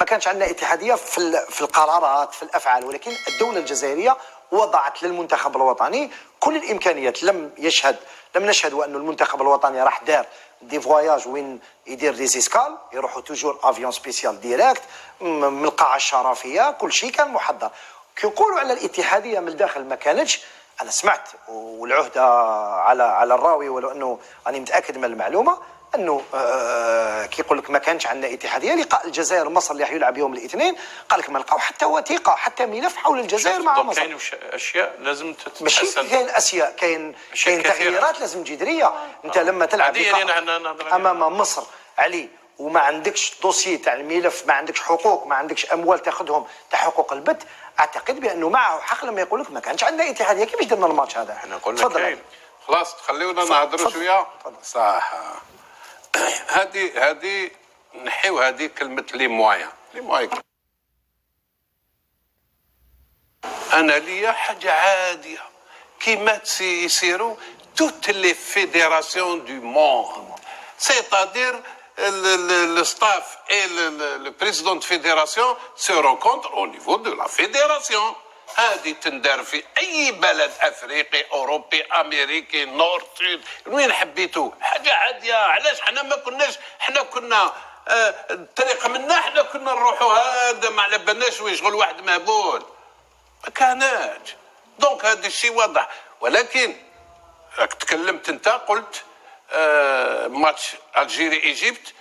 كانش عندنا اتحاديه في القرارات في الافعال، ولكن الدوله الجزائريه وضعت للمنتخب الوطني كل الامكانيات. لم نشهد ان المنتخب الوطني راح دار دي فواياج وين يدير دي زيسكال، يروحوا توجور افيون سبيسيال ديريكت من القاعه الشرفيه، كل شيء كان محضر. كي نقولوا على الاتحاديه من الداخل ما كانتش، انا سمعت والعهده على الراوي، ولو انه راني متاكد من المعلومه انه كي يقول لك ما كانش عندنا اتحاديه. لقاء الجزائر مصر اللي حيلعب يوم الاثنين قال لك ما لقاو حتى وثيقه حتى ملف حول الجزائر مع مصر. كاين اشياء لازم تتحسن، ماشي كاين اشياء، كاين تغييرات لازم جذريه. انت لما تلعب امام مصر علي وما عندكش دوسي تاع الملف، ما عندكش حقوق، ما عندكش اموال تاخذهم تاع حقوق البث، اعتقد بانه معه حق لما يقول لك ما كانش عندنا اتحاديه. كيفاش درنا الماتش هذا؟ احنا قلنا كاين. خلاص خليونا نهضروا شويه. صح. هذه نحيو هذه كلمه لي مويان. انا ليا حاجه عاديه كيما يسيروا توت لي فيديراسيون دو موند، سيتادير le staff et le président de fédération se rencontrent au niveau de la fédération. هذه تندار في اي بلد افريقي اوروبي امريكي نورد سود وين حبيتوا، حاجه عاديه. علاش حنا ما كناش، حنا كنا الطريقه منا، حنا كنا نروحوا هذا ما على بالناش ويشغل واحد مهبول، ما كاناش. دونك هذا الشيء واضح. ولكن راك تكلمت انت قلت ماتش الجيري ايجيبت،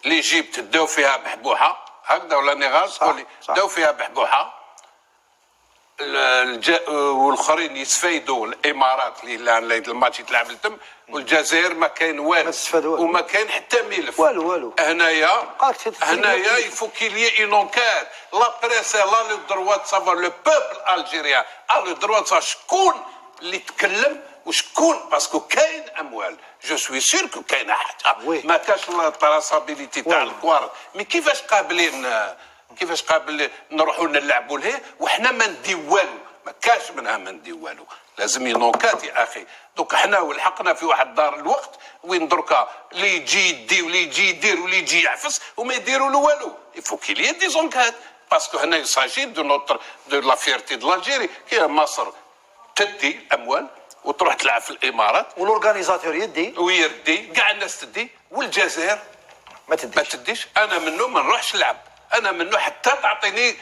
ليجيبت داو فيها بحبوحه هكذا ولا نغاز؟ قولي داو فيها بحبوحه، والاخرين يستفيدوا الامارات اللي الماتش يتلعب لتم، والجزائر ما كاين والو وما كاين حتى ملف والو. هنايا يفو كيلي اون انكات. لا بريس لا لو دروا دو سافوار، لو بوبل الجيريان ا لو دروا دو سافوار شكون اللي تكلم وشكون، باسكو كاين اموال. جو سوي سور كو كاين حاجه ما كاش لا تراسابيليتي تاع الكوار. مي كيفاش قابلين نروحوا نلعبوا له وحنا ما نديو والو؟ ما كاش منها ما نديو والو، لازم ينونكات يا اخي. دوك حنا ولحقنا في واحد دار الوقت وين دركا اللي يجي يدي واللي يجي يدير واللي يجي يعفس وما يديروا له والو. يفو كيل ي دي زونكات باسكو هنا يساجي دو لا فيرتي دو لالجيري. كي مصر تدي اموال وتروح تلعب في الامارات والاورغانيزاتور يدي كاع الناس تدي، والجزائر ما تديش. انا منه ما نروحش نلعب، انا منه حتى تعطيني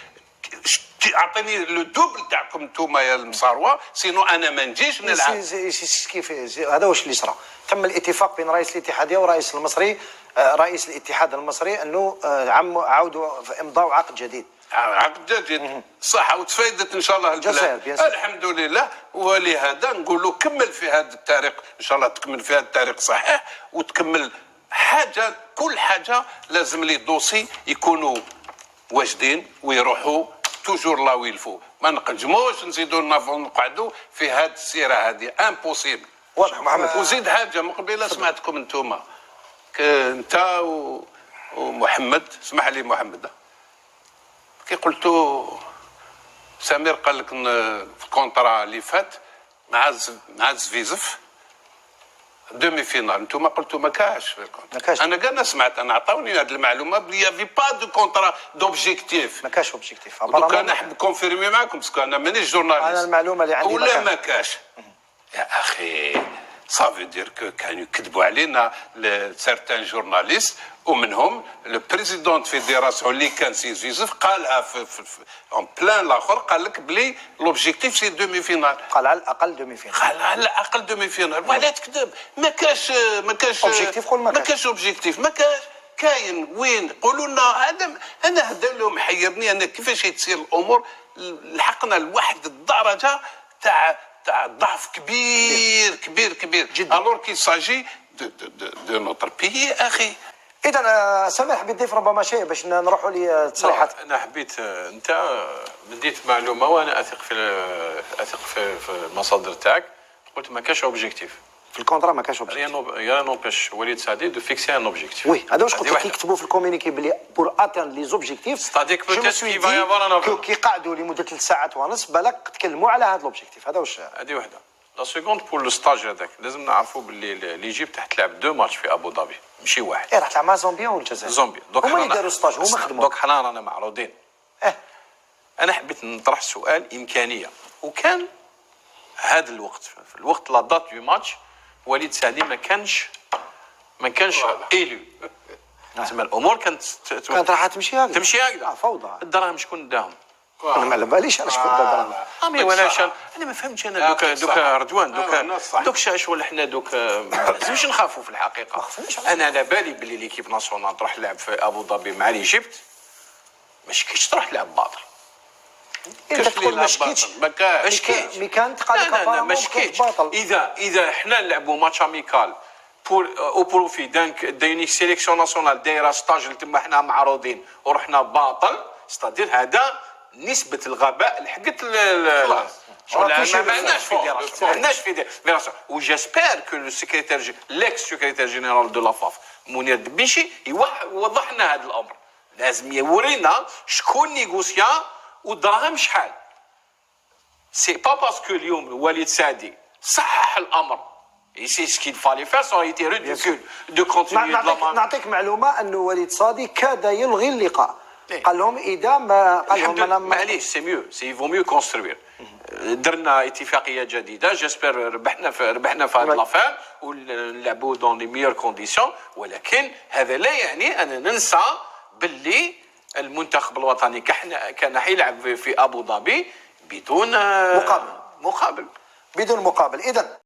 لو دوبل تاعكم نتوما يا المصاروه، سينو انا ما نجيش نلعب. كيف هذا واش اللي صرا؟ تم الاتفاق بين رئيس الاتحاديه ورئيس المصري، رئيس الاتحاد المصري، انه عاودوا امضاء عقد جديد. صح، وتفايدت ان شاء الله البلاد الحمد لله. ولهذا نقولوا كمل في هذا الطريق ان شاء الله، تكمل في هذا الطريق صحيح، وتكمل حاجه كل حاجه لازم لي دوسي يكونوا واجدين ويروحوا توجور لا ويلفو. ما نقدموش نزيدوا نقعدوا في هذه السيره هذه امبوسيبل. واضح محمد. وزيد حاجه من قبيله سمعتكم انتوما انت ومحمد، اسمح لي محمد، كي قلتوا سمير قال لك في الكونترا اللي فات مع زفيزف دومي فينال، انتم قلتوا ما كاش في الكونترا. انا كاع سمعت، انا عطاوني هذه المعلومه بلي في با دو كونترا دوبجيكتيف. ما كاش اوبجيكتيف. دوك انا نحب كونفيرمي معكم باسكو انا مانيش جورناليست. انا المعلومه اللي عندي ولا ما كاش يا اخي. صافي دير كو كانوا يكذبوا علينا سارتان جورناليست، ومنهم لو بريزيدون فيديراسيون اللي كان سي يوسف قالها في اون بلان الاخر، قال لك بلي لوبجيكتيف سي دومي فينال. قال على الاقل دومي فينال. قال على الاقل دومي فينال. ولا تكذب، ما كاش اوبجيكتيف. قول ما كاش اوبجيكتيف، ما كاش. كاين وين قولوا لنا هذا. هذا اللي محيرني انا، كيفاش تصير الامور. لحقنا لواحد الدرجه تاع ضعف كبير كبير كبير جدا. الور كي ساجي دو نوتر بيي اخي. اذا سامح حبيت تضيف ربما شيء باش نروحوا لتصريحات. انا حبيت، انت بديت معلومه وانا اثق في المصادر تاعك. قلت ما كاش اوبجيكتيف في الكونترا، ما كاش اوبجيكتيف. يا نوبيش وليد سعدي دو فيكسي ان اوبجيكتيف. وي هذا واش قلت لك يكتبوا في الكومونيكي بلي بور اتان لي زوبجيكتيف. ستاديك بوتيت كي فاي افوار ان كي قعدوا لمده 3 ساعات ونص بالك تكلموا على هذا الاوبجيكتيف. هذا واش هذه وحده. لا سيكوند بور لو ستاج هذاك لازم نعرفوا باللي ليجيبت راح تلعب 2 ماتش في ابو ظبي ماشي واحد. راح تلعب مع زامبيا والجزائر. زومبي هما اللي داروا ستاج، هما خدموا. دوك حنا رانا معروضين. انا حبيت نطرح سؤال امكانيه، وكان هذا الوقت في الوقت لا دات دو ماتش وليد سعدي ما كانش ايلو. تسمى الامور كانت راح تمشي هكذا. تمشي هكذا. فوضى. الدراهم شكون داهم؟ انا ما على باليش انا شكون دابا. امي ولا انا ما فهمتش انا دوك رضوان دوك شغل حنا دوك ما لازمش نخافوا في الحقيقه. انا على بالي بلي ليكيب ناسيونال تروح تلعب في ابو ظبي مع ليجيبت مش كيش تروح تلعب باطل. انت تقول ما شكيتش مي كان تقال لك ما شكيتش. اذا حنا نلعبوا ماتش اميكال بور او بروفي داينيك سيليكسيون ناسيونال دايره ستاج اللي تما حنا معروضين ورحنا باطل ستادير هذا نسبه الغباء لحقت ما عندناش فيدراسيون. وجاسبير كو لو سيكريتير ليكس سيكريتير جينيرال دو لافاف منير دبيشي يوضح لنا هذا الامر. لازم يورينا شكون نيغوسيا والدراهم شحال. سي با باسكو اليوم وليد سعدي صحح الامر سي سكيل فالي فير سو ايتي ريديكول دو كونتينيو دو نعطيك معلومه انه وليد صادي كاد يلغي اللقاء. قال لهم اذا ما قال لهم انا معليش سي ميو سي فو ميو كونستروير. درنا اتفاقيه جديده جاسبر ربحنا في هذه لافير ونلعبوا دون لي ميور كونديسيون، ولكن هذا لا يعني ان ننسى باللي المنتخب الوطني كان حيلعب في ابو ظبي بدون مقابل بدون مقابل. اذا